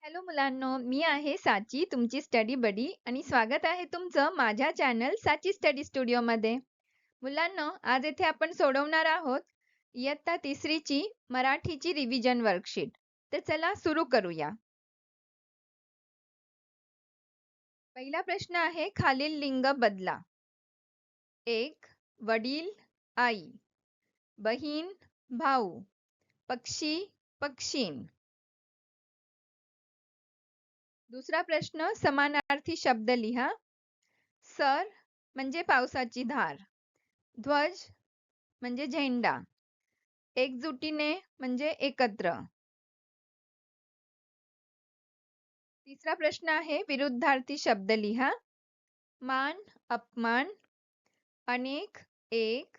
Hello मुलांनो, मी आहे साची तुमची स्टडी बडी आणि स्वागत आहे तुमचं माझ्या चॅनल साची स्टडी स्टुडिओमध्ये. मुलांनो, आज येथे आपण सोडवणार आहोत इयत्ता तिसरीची मराठीची रिव्हिजन वर्कशीट. तर चला सुरू करूया. पहिला प्रश्न आहे खालील लिंग बदला. 1. वडील, आई, बहीण, भाऊ, पक्षी, पक्षीण. दुसरा प्रश्न समानार्थी शब्द लिहा. सर म्हणजे पावसाची धार, ध्वज म्हणजे झेंडा, एकजुटीने म्हणजे एकत्र. तिसरा प्रश्न आहे विरुद्धार्थी शब्द लिहा. मान, अपमान, अनेक, एक,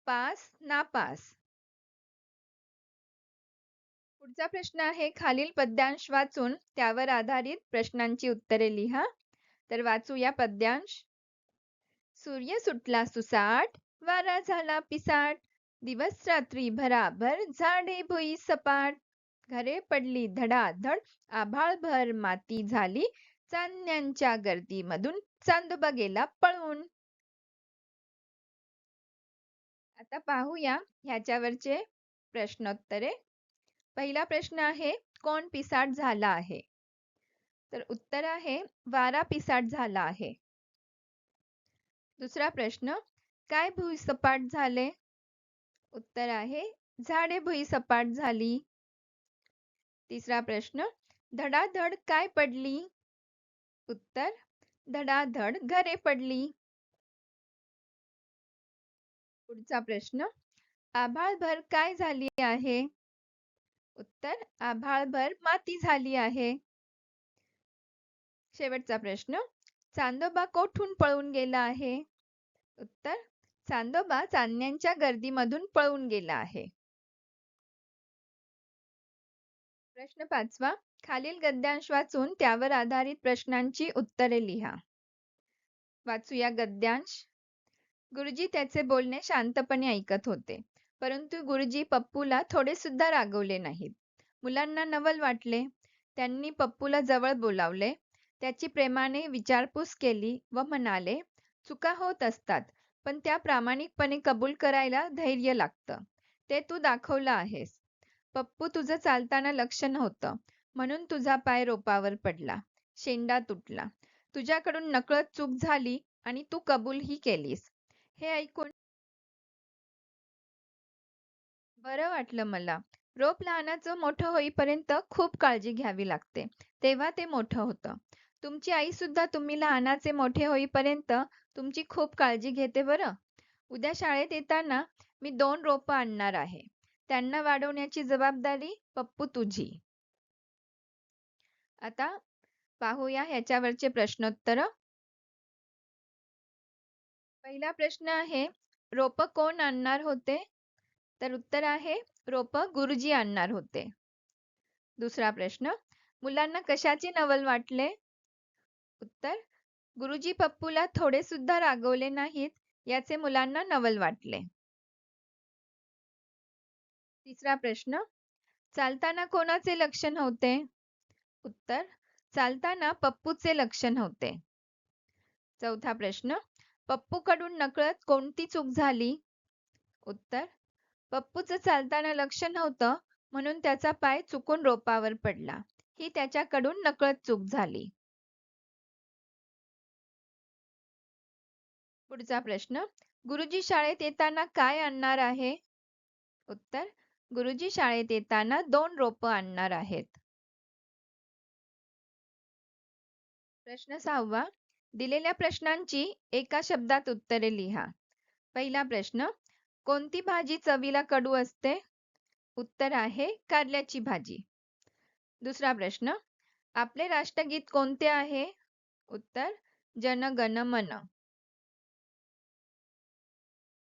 पास, नापास. पुढचा प्रश्न आहे खालील पद्यांश वाचून त्यावर आधारित प्रश्नांची उत्तरे लिहा. तर वाचूया पद्यांश. सूर्य सुटला सुसाट, वारा झाला पिसाट, दिवस रात्री भराभर, झाडे भुई सपाट, घरे पडली धडाधड, आभाळभर माती झाली, चांदण्यांच्या गर्दीमधून चांदोबा गेला पळून. आता पाहूया ह्याच्यावरचे प्रश्नोत्तरे. पहिला प्रश्न आहे कोण पिसाट झाला आहे? तर उत्तर आहे वारा पिसाट झाला आहे. दुसरा प्रश्न काय भुईसपाट झाले? उत्तर आहे झाडे भुईसपाट झाली. तिसरा प्रश्न धडाधड काय पडली? उत्तर धडाधड घरे पडली. पुढचा प्रश्न आभाळभर काय झाली आहे? उत्तर आभाळभर माती झाली आहे. शेवटचा प्रश्न चांदोबा कोठून पळून गेला आहे? उत्तर चांदोबा चांदण्यांच्या गर्दीमधून पळून गेला आहे. प्रश्न 5वा खालील गद्यांश वाचून त्यावर आधारित प्रश्नांची उत्तरे लिहा. वाचूया गद्यांश. गुरुजी त्याचे बोलणे शांतपणे ऐकत होते, परंतु गुरुजी पप्पूला थोडे सुद्धा रागवले नाहीत. मुलांना नवल वाटले. त्यांनी पप्पूला जवळ बोलावले, त्याची प्रेमाने विचारपूस केली व म्हणाले, चुका होत असतात, पण त्या प्रामाणिकपणे कबूल करायला धैर्य लागतं. ते तू दाखवलं आहेस. पप्पू, तुझं चालताना लक्ष नव्हतं, म्हणून तुझा पाय रोपावर पडला, शेंडा तुटला. तुझ्याकडून नकळत चूक झाली आणि तू कबूलही केलीस. हे ऐकून बरं वाटलं मला. रोप लहानाचं मोठं होईपर्यंत खूप काळजी घ्यावी लागते, तेव्हा ते मोठं होतं. तुमची आई सुद्धा तुम्ही लहानाचे मोठे होईपर्यंत तुमची खूप काळजी घेते बरं. उद्या शाळेत येताना मी 2 रोपं आणणार आहे. त्यांना वाढवण्याची जबाबदारी पप्पू तुझी. आता पाहूया ह्याच्यावरचे प्रश्नोत्तर. पहिला प्रश्न आहे रोपं कोण आणणार होते? तर उत्तर आहे रोपं गुरुजी आणणार होते. दुसरा प्रश्न मुलांना कशाचे नवल वाटले? उत्तर गुरुजी पप्पूला थोडे सुद्धा रागवले नाहीत याचे मुलांना नवल वाटले. तिसरा प्रश्न चालताना कोणाचे लक्ष नव्हते? उत्तर चालताना पप्पूचे लक्ष नव्हते. चौथा प्रश्न पप्पूकडून नकळत कोणती चूक झाली? उत्तर पप्पूचं चालताना लक्ष नव्हतं, म्हणून त्याचा पाय चुकून रोपावर पडला. ही त्याच्याकडून नकळत चूक झाली. पुढचा प्रश्न गुरुजी शाळेत येताना काय आणणार आहे? उत्तर गुरुजी शाळेत येताना 2 रोपं आणणार आहेत. प्रश्न 6वा दिलेल्या प्रश्नांची एका शब्दात उत्तरे लिहा. पहिला प्रश्न कोणती भाजी चवीला कडू असते? उत्तर आहे कारल्याची भाजी. दुसरा प्रश्न आपले राष्ट्रगीत कोणते आहे? उत्तर जन गण मन.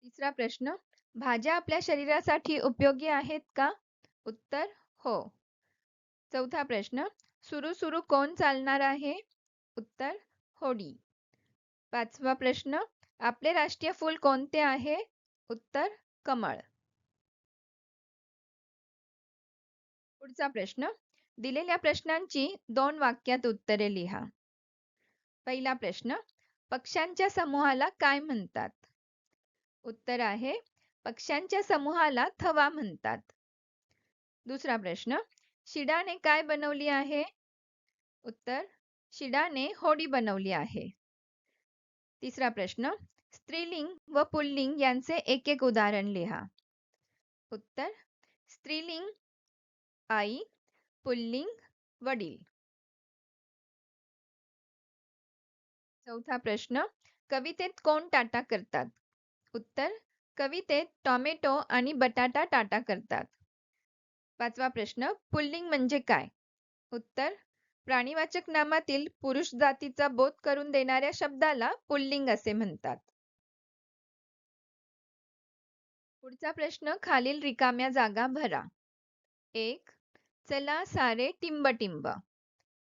तिसरा प्रश्न भाज्या आपल्या शरीरासाठी उपयोगी आहेत का? उत्तर हो. चौथा प्रश्न सुरू सुरू कोण चालणार आहे? उत्तर होडी. पाचवा प्रश्न आपले राष्ट्रीय फूल कोणते आहे? उत्तर कमळ. पुढचा प्रश्न दिलेल्या प्रश्नांची 2 वाक्यात उत्तरे लिहा. पहिला प्रश्न, पक्ष्यांच्या समूहाला काय म्हणतात? उत्तर आहे, पक्ष्यांच्या समूहाला थवा म्हणतात. दुसरा प्रश्न, शिडाने काय बनवली आहे? उत्तर, शिडाने होडी बनवली आहे. तिसरा प्रश्न, स्त्रीलिंग व पुल्लिंग यांचे एक एक उदाहरण लिहा. उत्तर, स्त्रीलिंग आई, पुल्लिंग वडील. चौथा प्रश्न, कवितेत कोण टाटा करतात? उत्तर, कवितेत टोमॅटो आणि बटाटा टाटा करतात. पाचवा प्रश्न, पुल्लिंग म्हणजे काय? उत्तर, प्राणीवाचक नामातील पुरुष जातीचा बोध करून देणाऱ्या शब्दाला पुल्लिंग असे म्हणतात. पुढचा प्रश्न, खालील रिकाम्या जागा भरा. 1. चला सारे टिंब टिंब.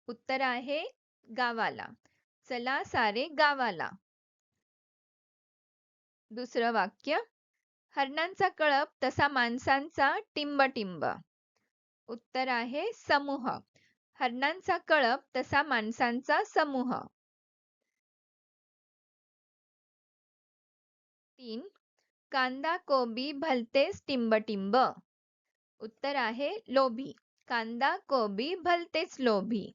उत्तर आहे गावाला. चला सारे गावाला. दुसरं वाक्य, हरणांचा कळप तसा माणसांचा टिंब टिंब. उत्तर आहे समूह. हरणांचा कळप तसा माणसांचा समूह. 3. कांदा कोबी भलतेच टिंब टिंब. उत्तर आहे लोभी. कांदा कोबी भलतेच लोभी.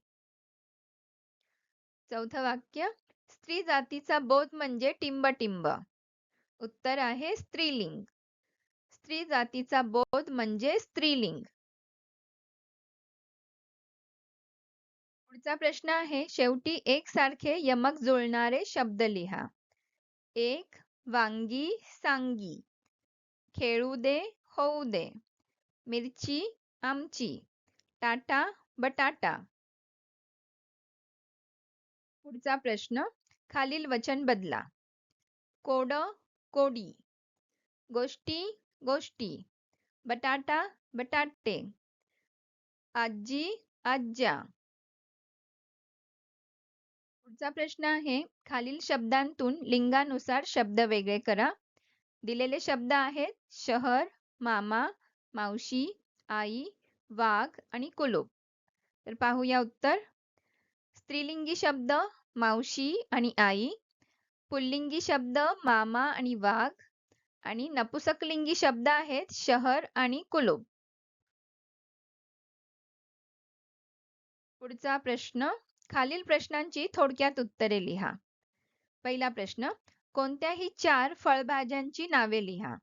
चौथं वाक्य, स्त्री जातीचा बोध म्हणजे टिंब टिंब. उत्तर आहे स्त्रीलिंग. स्त्री जातीचा बोध म्हणजे स्त्रीलिंग. पुढचा प्रश्न आहे, शेवटी एकसारखे यमक जुळणारे शब्द लिहा. 1. वांगी सांगी. खेळू दे होऊ दे. मिरची आमची. टाटा बटाटा. पुढचा प्रश्न, खालील वचन बदला. कोड कोडी. गोष्टी गोष्टी. बटाटा बटाटे. आजी आज्या. पुढचा प्रश्न आहे, खालील शब्दांतून लिंगानुसार शब्द वेगळे करा. दिलेले शब्द आहेत शहर, मामा, मावशी, आई, वाघ आणि कुलूप. तर पाहूया उत्तर. स्त्रीलिंगी शब्द मावशी आणि आई, पुल्लिंगी शब्द मामा आणि वाघ आणि नपुसकलिंगी शब्द आहेत शहर आणि कुलूप. पुढचा प्रश्न, खालील प्रश्नांची थोडक्यात उत्तरे लिहा. पहिला प्रश्न, कोणत्याही 4 फळभाज्यांची नावे लिहा.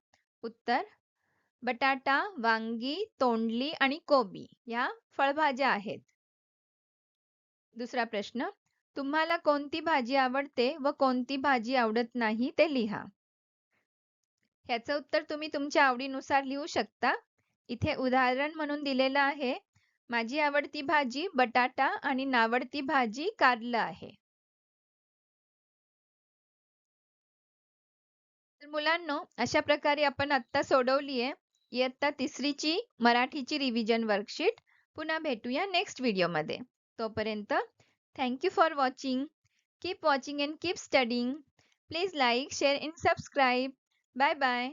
उत्तर, बटाटा, वांगी, तोंडली आणि कोबी या फळभाज्या आहेत. दुसरा प्रश्न, तुम्हाला कोणती भाजी आवडते व कोणती भाजी आवडत नाही ते लिहा. ह्याचं उत्तर तुम्ही तुमच्या आवडीनुसार लिहू शकता. इथे उदाहरण म्हणून दिलेलं आहे, माझी आवडती भाजी बटाटा आणि नावडती भाजी कारलं आहे. तर मुलांनो, अशा प्रकारे आपण आत्ता सोडवली आहे इयत्ता 3ची मराठीची रिव्हिजन वर्कशीट. पुन्हा भेटूया नेक्स्ट व्हिडिओमध्ये. तोपर्यंत thank you for watching. Keep watching and keep studying. Please like, share and subscribe. Bye bye.